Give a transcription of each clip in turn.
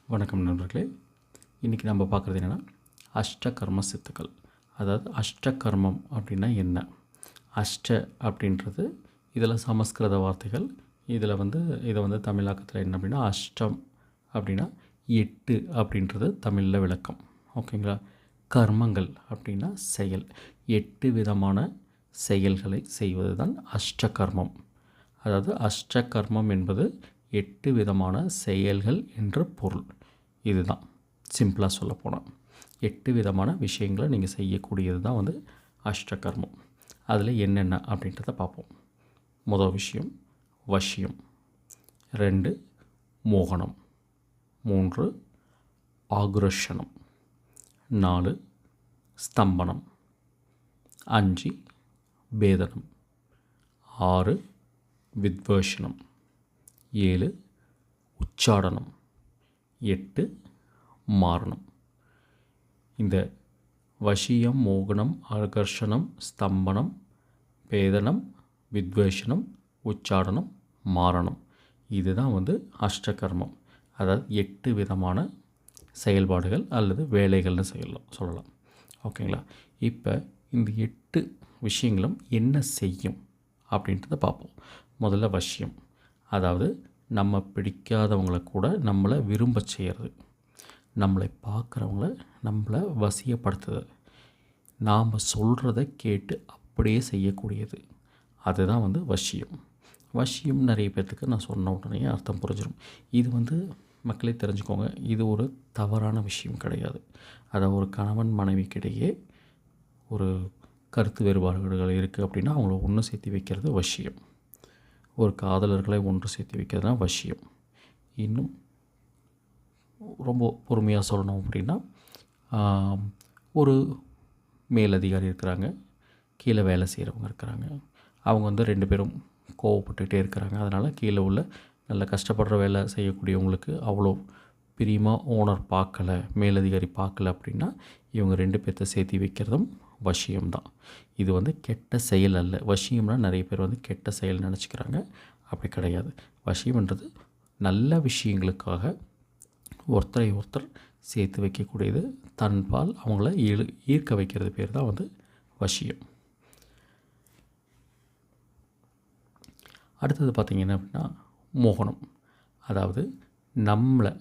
வணக்கம் நண்பர்களே. இன்றைக்கி நம்ம பார்க்குறது என்னென்னா அஷ்டகர்ம சித்துக்கள். அதாவது அஷ்டகர்மம் அப்படின்னா என்ன? அஷ்ட அப்படின்றது இதில் சமஸ்கிருத வார்த்தைகள். இதை வந்து தமிழாக்கத்தில் என்ன அப்படின்னா அஷ்டம் அப்படின்னா 8 அப்படின்றது தமிழில் விளக்கம். ஓகேங்களா? கர்மங்கள் அப்படின்னா செயல். 8 விதமான செயல்களை செய்வது தான் அஷ்டகர்மம். அதாவது அஷ்டகர்மம் என்பது 8 விதமான செயல்கள் என்ற பொருள். இதுதான் சிம்பிளாக சொல்லப்போனால் 8 விதமான விஷயங்களை நீங்கள் செய்யக்கூடியது தான் வந்து அஷ்டகர்மம். அதில் என்னென்ன அப்படின்றத பார்ப்போம். முதல் விஷயம் வசியம், 2 மோகனம், 3 ஆக்ரோஷனம், 4 ஸ்தம்பனம், 5 பேதனம், 6 வித்வேஷனம், 7 உச்சாடனம், 8 மாரணம். இந்த வசியம், மோகனம், ஆகர்ஷணம், ஸ்தம்பனம், பேதனம், வித்வேஷனம், உச்சாடனம், மாரணம், இதுதான் வந்து அஷ்டகர்மம். அதாவது 8 விதமான செயல்பாடுகள் அல்லது வேலைகள்னு சொல்லலாம். ஓகேங்களா? இப்போ இந்த 8 விஷயங்களும் என்ன செய்யும் அப்படின்றத பார்ப்போம். முதல்ல வசியம், அதாவது நம்ம பிடிக்காதவங்களை கூட நம்மளை விரும்ப செய்கிறது, நம்மளை பார்க்குறவங்கள நம்மளை வசியப்படுத்துது, நாம் சொல்கிறத கேட்டு அப்படியே செய்யக்கூடியது, அதுதான் வந்து வசியம். வசியம் நிறைய பேர்த்துக்கு நான் சொன்ன உடனே அர்த்தம் புரிஞ்சிடும். இது வந்து மக்களே தெரிஞ்சுக்கோங்க, இது ஒரு தவறான விஷயம் கிடையாது. அதாவது ஒரு கணவன் மனைவிக்கிடையே ஒரு கருத்து வேறுபாடுகள் இருக்குது அப்படின்னா அவங்கள ஒன்று சேர்த்து வைக்கிறது வசியம். ஒரு காதலர்களை ஒன்று சேர்த்து வைக்கிறது தான் வசியம். இன்னும் ரொம்ப பொறுமையாக சொல்லணும் அப்படின்னா, ஒரு மேலதிகாரி இருக்கிறாங்க, கீழே வேலை செய்கிறவங்க இருக்கிறாங்க. அவங்க வந்து 2 பேரும் கோவப்பட்டுகிட்டே இருக்கிறாங்க. அதனால் கீழே உள்ள நல்ல கஷ்டப்படுற வேலை செய்யக்கூடியவங்களுக்கு அவ்வளோ பிரியமாக ஓனர் பார்க்கலை, மேலதிகாரி பார்க்கல அப்படின்னா இவங்க 2 பேர்த்த சேர்த்து வைக்கிறதும் வசியம்தான். இது வந்து கெட்ட செயல் அல்ல. வசியம்னா நிறைய பேர் வந்து கெட்ட செயல் நினச்சிக்கிறாங்க. அப்படி கிடையாது. வசியம்ன்றது நல்ல விஷயங்களுக்காக ஒருத்தரை ஒருத்தர் சேர்த்து வைக்கக்கூடியது, தன்பால் அவங்கள ஈர்க்க வைக்கிறது பேர் தான் வந்து வசியம். அடுத்தது பார்த்திங்கன்னா அப்படின்னா மோகனம். அதாவது நம்மளை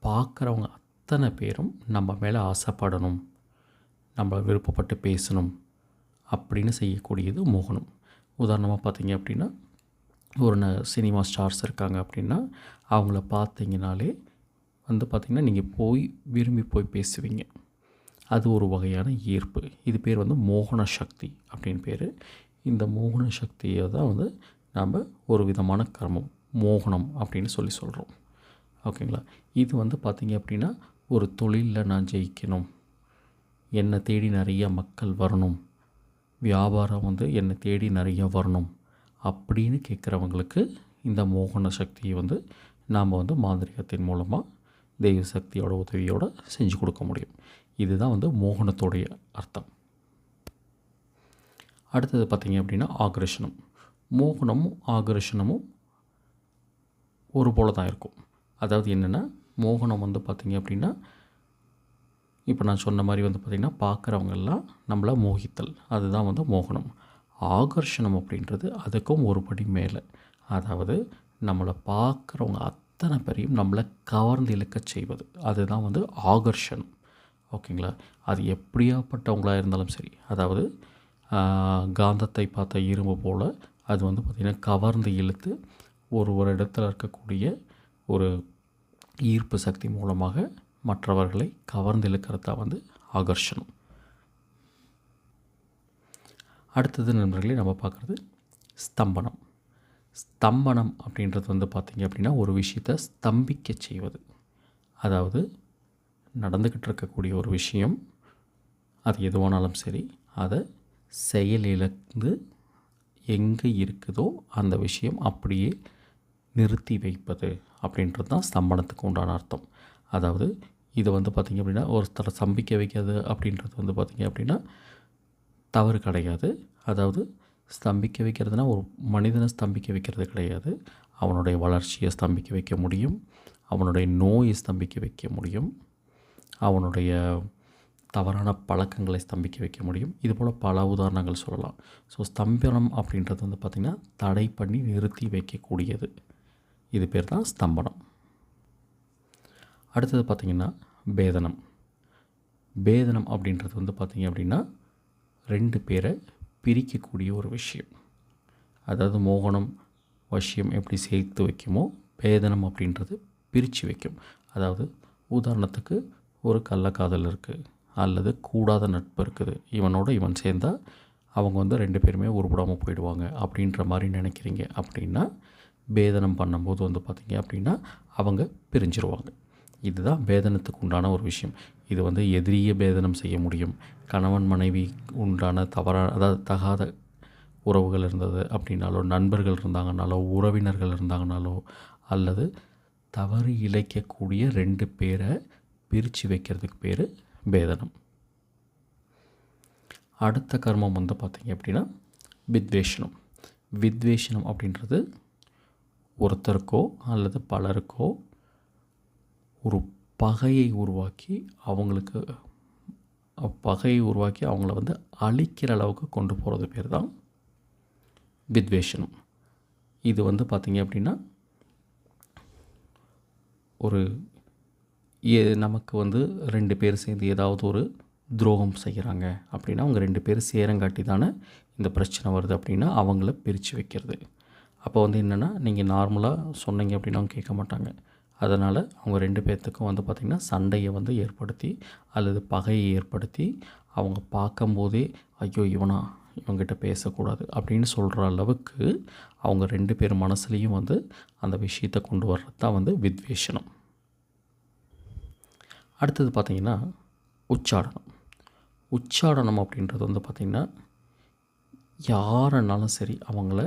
பார்க்குறவங்க அத்தனை பேரும் நம்ம மேலே ஆசைப்படணும், நம்ம விருப்பப்பட்டு பேசணும் அப்படின்னு செய்யக்கூடியது மோகனம். உதாரணமாக பார்த்திங்க அப்படின்னா ஒரு சினிமா ஸ்டார்ஸ் இருக்காங்க அப்படின்னா அவங்கள பார்த்தீங்கனாலே வந்து பார்த்திங்கன்னா நீங்கள் விரும்பி போய் பேசுவீங்க. அது ஒரு வகையான ஈர்ப்பு. இது பேர் வந்து மோகன சக்தி அப்படின்னு பேர். இந்த மோகன சக்தியை தான் வந்து நாம் ஒரு விதமான கர்மம் மோகனம் அப்படின்னு சொல்கிறோம். ஓகேங்களா? இது வந்து பார்த்திங்க அப்படின்னா ஒரு தொழிலில் நான் ஜெயிக்கணும், என்னை தேடி நிறைய மக்கள் வரணும், வியாபாரம் வந்து என்னை தேடி நிறைய வரணும் அப்படின்னு கேட்குறவங்களுக்கு இந்த மோகன சக்தியை வந்து நாம் வந்து மாந்திரிகத்தின் மூலமாக தெய்வ சக்தியோட உதவியோடு செஞ்சு கொடுக்க முடியும். இதுதான் வந்து மோகனத்தோடைய அர்த்தம். அடுத்தது பார்த்திங்க அப்படின்னா ஆக்ரோஷனம். மோகனமும் ஆக்ரோஷனமும் ஒரு போல தான் இருக்கும். அதாவது என்னென்னா மோகனம் வந்து பார்த்திங்க அப்படின்னா இப்போ நான் சொன்ன மாதிரி வந்து பார்த்திங்கன்னா பார்க்குறவங்கெல்லாம் நம்மளை மோகித்தல், அதுதான் வந்து மோகனம். ஆகர்ஷணம் அப்படின்றது அதுக்கும் ஒரு படி மேலே. அதாவது நம்மளை பார்க்குறவங்க அத்தனை பேரையும் நம்மளை கவர்ந்து இழுக்க செய்வது, அதுதான் வந்து ஆகர்ஷணம். ஓகேங்களா? அது எப்படியாப்பட்டவங்களாக இருந்தாலும் சரி, அதாவது காந்தத்தை பார்த்த இரும்பு போல் அது வந்து பார்த்திங்கன்னா கவர்ந்து இழுத்து ஒரு இடத்துல இருக்கக்கூடிய ஒரு ஈர்ப்பு சக்தி மூலமாக மற்றவர்களை கவர்ந்து இழுக்கிறது தான் வந்து ஆகர்ஷணம். அடுத்தது நண்பர்களே நம்ம பார்க்குறது ஸ்தம்பனம். ஸ்தம்பனம் அப்படின்றது வந்து பார்த்திங்க அப்படின்னா ஒரு விஷயத்தை ஸ்தம்பிக்க செய்வது. அதாவது நடந்துக்கிட்டு இருக்கக்கூடிய ஒரு விஷயம், அது எதுவானாலும் சரி, அதை செயலிழந்து எங்கே இருக்குதோ அந்த விஷயம் அப்படியே நிறுத்தி வைப்பது அப்படின்றது தான் ஸ்தம்பனத்துக்கு உண்டான அர்த்தம். அதாவது இதை வந்து பார்த்திங்க அப்படின்னா ஒருத்தரை ஸ்தம்பிக்க வைக்கிறது அப்படின்றது வந்து பார்த்திங்க அப்படின்னா தவறு கிடையாது. அதாவது ஸ்தம்பிக்க வைக்கிறதுனா ஒரு மனிதனை ஸ்தம்பிக்க வைக்கிறது கிடையாது. அவனுடைய வளர்ச்சியை ஸ்தம்பிக்க வைக்க முடியும், அவனுடைய நோயை ஸ்தம்பிக்க வைக்க முடியும், அவனுடைய தவறான பழக்கங்களை ஸ்தம்பிக்க வைக்க முடியும். இதுபோல் பல உதாரணங்கள் சொல்லலாம். ஸோ ஸ்தம்பனம் அப்படின்றது வந்து பார்த்திங்கன்னா தடை பண்ணி நிறுத்தி வைக்கக்கூடியது. இது பேர் தான் ஸ்தம்பனம். அடுத்தது பார்த்திங்கன்னா பேதனம். பேதனம் அப்படின்றது வந்து பார்த்திங்க அப்படின்னா 2 பேரை பிரிக்கக்கூடிய ஒரு விஷயம். அதாவது மோகனம் வசியம் எப்படி சேர்த்து வைக்குமோ, பேதனம் அப்படின்றது பிரித்து வைக்கும். அதாவது உதாரணத்துக்கு ஒரு கள்ளக்காதல் இருக்குது, அல்லது கூடாத நட்பு இருக்குது, இவனோட இவன் சேர்ந்தால் அவங்க வந்து 2 பேருமே உருப்படாமல் போயிடுவாங்க அப்படின்ற மாதிரி நினைக்கிறீங்க அப்படின்னா, பேதனம் பண்ணும்போது வந்து பார்த்திங்க அப்படின்னா அவங்க பிரிஞ்சிருவாங்க. இதுதான் பேதனத்துக்கு உண்டான ஒரு விஷயம். இது வந்து எதிரியை பேதனம் செய்ய முடியும். கணவன் மனைவி உண்டான அதாவது தகாத உறவுகள் இருந்தது அப்படின்னாலோ, நண்பர்கள் இருந்தாங்கனாலோ, உறவினர்கள் இருந்தாங்கனாலோ, அல்லது தவறு இழைக்கக்கூடிய 2 பேரை பிரித்து வைக்கிறதுக்கு பேர் பேதனம். அடுத்த கர்மம் வந்து பார்த்திங்க அப்படின்னா வித்வேஷனம். வித்வேஷனம் அப்படின்றது ஒருத்தருக்கோ அல்லது பலருக்கோ ஒரு பகையை உருவாக்கி அவங்கள வந்து அழிக்கிற அளவுக்கு கொண்டு போகிறது பேர் தான் வித்வேஷனம். இது வந்து பார்த்திங்க அப்படின்னா நமக்கு வந்து 2 பேர் சேர்ந்து ஏதாவது ஒரு துரோகம் செய்கிறாங்க அப்படின்னா, அவங்க 2 பேர் சேரங்காட்டி தானே இந்த பிரச்சனை வருது அப்படின்னா அவங்கள பிரித்து வைக்கிறது. அப்போ வந்து என்னென்னா, நீங்கள் நார்மலாக சொன்னீங்க அப்படின்னா அவங்க கேட்க மாட்டாங்க. அதனால் அவங்க 2 பேர்த்துக்கும் வந்து பார்த்திங்கன்னா சண்டையை வந்து ஏற்படுத்தி அல்லது பகையை ஏற்படுத்தி, அவங்க பார்க்கும்போதே ஐயோ இவங்கிட்ட பேசக்கூடாது அப்படின்னு சொல்கிற அளவுக்கு அவங்க 2 பேர் மனசுலேயும் வந்து அந்த விஷயத்தை கொண்டு வர்றது தான் வந்து வித்வேஷனம். அடுத்தது பார்த்திங்கன்னா உச்சாடனம். உச்சாடனம் அப்படின்றது வந்து பார்த்திங்கன்னா யாருன்னாலும் சரி அவங்கள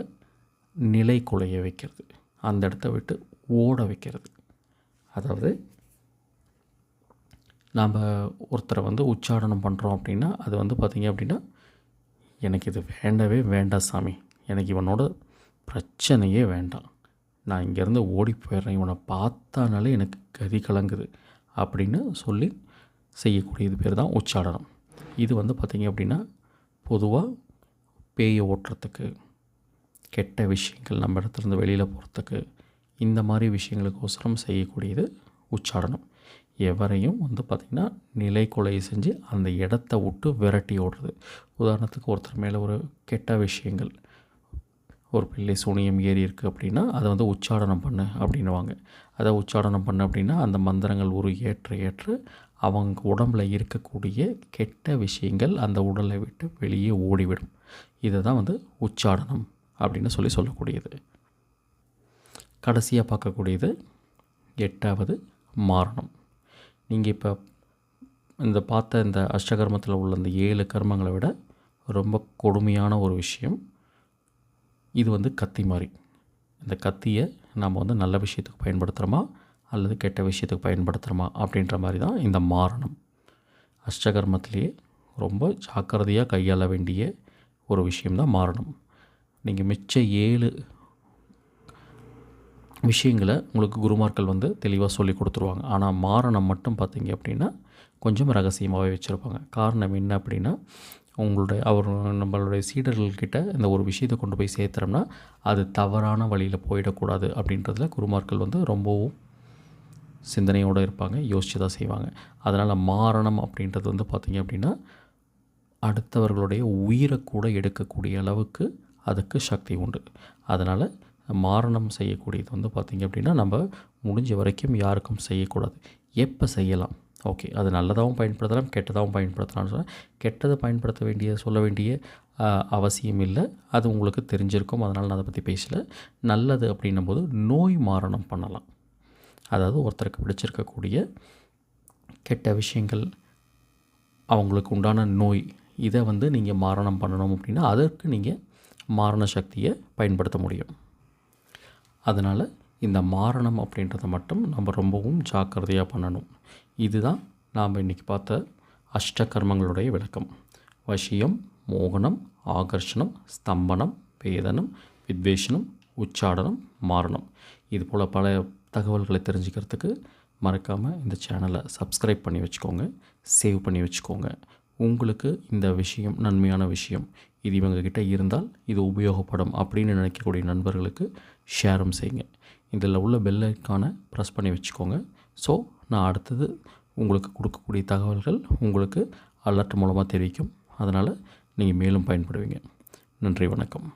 நிலை குலைய வைக்கிறது, அந்த இடத்த விட்டு ஓட வைக்கிறது. அதாவது நாம் ஒருத்தரை வந்து உச்சாடனம் பண்ணுறோம் அப்படின்னா அது வந்து பார்த்திங்க அப்படின்னா, எனக்கு இது வேண்டவே வேண்டாம் சாமி, எனக்கு இவனோட பிரச்சனையே வேண்டாம், நான் இங்கேருந்து ஓடி போயிடுறேன், இவனை பார்த்தானாலே எனக்கு கதி கலங்குது அப்படின்னு சொல்லி செய்யக்கூடியது பேர் தான் உச்சாடனம். இது வந்து பார்த்திங்க அப்படின்னா பொதுவாக பேயை ஓட்டுறதுக்கு, கெட்ட விஷயங்கள் நம்ம இடத்துலேருந்து வெளியில் போகிறதுக்கு, இந்த மாதிரி விஷயங்களுக்கோசரம் செய்யக்கூடியது உச்சாடனம். எவரையும் வந்து பார்த்திங்கன்னா நிலை கொலை செஞ்சு அந்த இடத்த விட்டு விரட்டி ஓடுறது. உதாரணத்துக்கு ஒருத்தர் மேலே ஒரு கெட்ட விஷயங்கள், ஒரு பிள்ளை சூனியம் ஏறி இருக்குது அப்படின்னா அதை வந்து உச்சாடனம் பண்ணு அப்படின்னுவாங்க. அதை உச்சாடனம் பண்ணு அப்படின்னா அந்த மந்திரங்கள் ஏற்ற அவங்க உடம்பில் இருக்கக்கூடிய கெட்ட விஷயங்கள் அந்த உடலை விட்டு வெளியே ஓடிவிடும். இதை தான் வந்து உச்சாடனம் அப்படின்னு சொல்லக்கூடியது. கடைசியாக பார்க்கக்கூடியது 8வது மாரணம். நீங்கள் இப்போ பார்த்த இந்த அஷ்டகர்மத்தில் உள்ள இந்த 7 கர்மங்களை விட ரொம்ப கொடுமையான ஒரு விஷயம் இது வந்து கத்தி மாதிரி. இந்த கத்தியை நாம் வந்து நல்ல விஷயத்துக்கு பயன்படுத்துகிறோமா அல்லது கெட்ட விஷயத்துக்கு பயன்படுத்துகிறோமா அப்படின்ற மாதிரி தான் இந்த மாரணம். அஷ்டகர்மத்திலேயே ரொம்ப ஜாக்கிரதையாக கையாள வேண்டிய ஒரு விஷயம்தான் மாரணம். நீங்கள் மிச்ச 7 விஷயங்களை உங்களுக்கு குருமார்கள் வந்து தெளிவாக சொல்லி கொடுத்துருவாங்க. ஆனால் மாரணம் மட்டும் பார்த்திங்க அப்படின்னா கொஞ்சம் ரகசியமாகவே வச்சுருப்பாங்க. காரணம் என்ன அப்படின்னா, நம்மளுடைய சீடர்கள்கிட்ட இந்த ஒரு விஷயத்தை கொண்டு போய் சேர்த்துறோம்னா அது தவறான வழியில் போயிடக்கூடாது அப்படின்றதுல குருமார்கள் வந்து ரொம்பவும் சிந்தனையோடு இருப்பாங்க, யோசித்து தான் செய்வாங்க. அதனால் மாரணம் அப்படின்றது வந்து பார்த்திங்க அப்படின்னா அடுத்தவர்களுடைய உயிரை கூட எடுக்கக்கூடிய அளவுக்கு அதுக்கு சக்தி உண்டு. அதனால் மாரணம் செய்யக்கூடியது வந்து பார்த்திங்க அப்படின்னா நம்ம முடிஞ்ச வரைக்கும் யாருக்கும் செய்யக்கூடாது. எப்போ செய்யலாம், ஓகே, அது நல்லதாகவும் பயன்படுத்தலாம், கெட்டதாகவும் பயன்படுத்தலாம்னு சொன்னால், கெட்டதை சொல்ல வேண்டிய அவசியம் இல்லை, அது உங்களுக்கு தெரிஞ்சிருக்கும், அதனால் நான் அதை பற்றி பேசலை. நல்லது அப்படின்னும் போது நோய் மாரணம் பண்ணலாம். அதாவது ஒருத்தருக்கு பிடிச்சிருக்கக்கூடிய கெட்ட விஷயங்கள், அவங்களுக்கு உண்டான நோய், இதை வந்து நீங்கள் மாரணம் பண்ணணும் அப்படின்னா அதற்கு நீங்கள் மாரண சக்தியை பயன்படுத்த முடியும். அதனால் இந்த மாரணம் அப்படின்றத மட்டும் நம்ம ரொம்பவும் ஜாக்கிரதையாக பண்ணணும். இதுதான் நாம் இன்றைக்கி பார்த்த அஷ்டகர்மங்களுடைய விளக்கம். வசியம், மோகனம், ஆகர்ஷணம், ஸ்தம்பனம், பேதனம், வித்வேஷனம், உச்சாடனம், மாரணம். இது போல் பல தகவல்களை தெரிஞ்சுக்கிறதுக்கு மறக்காமல் இந்த சேனலை சப்ஸ்கிரைப் பண்ணி வச்சுக்கோங்க, சேவ் பண்ணி வச்சுக்கோங்க. உங்களுக்கு இந்த விஷயம் நன்மையான விஷயம், இது இவங்கக்கிட்ட இருந்தால் இது உபயோகப்படும் அப்படின்னு நினைக்கக்கூடிய நண்பர்களுக்கு ஷேரும் செய்யுங்க. இதில் உள்ள பெல் ஐக்கானை ப்ரெஸ் பண்ணி வச்சுக்கோங்க. ஸோ நான் அடுத்தது உங்களுக்கு கொடுக்கக்கூடிய தகவல்கள் உங்களுக்கு அலர்ட் மூலமாக தெரிவிக்கும். அதனால் நீங்கள் மேலும் பயன்படுவீங்க. நன்றி, வணக்கம்.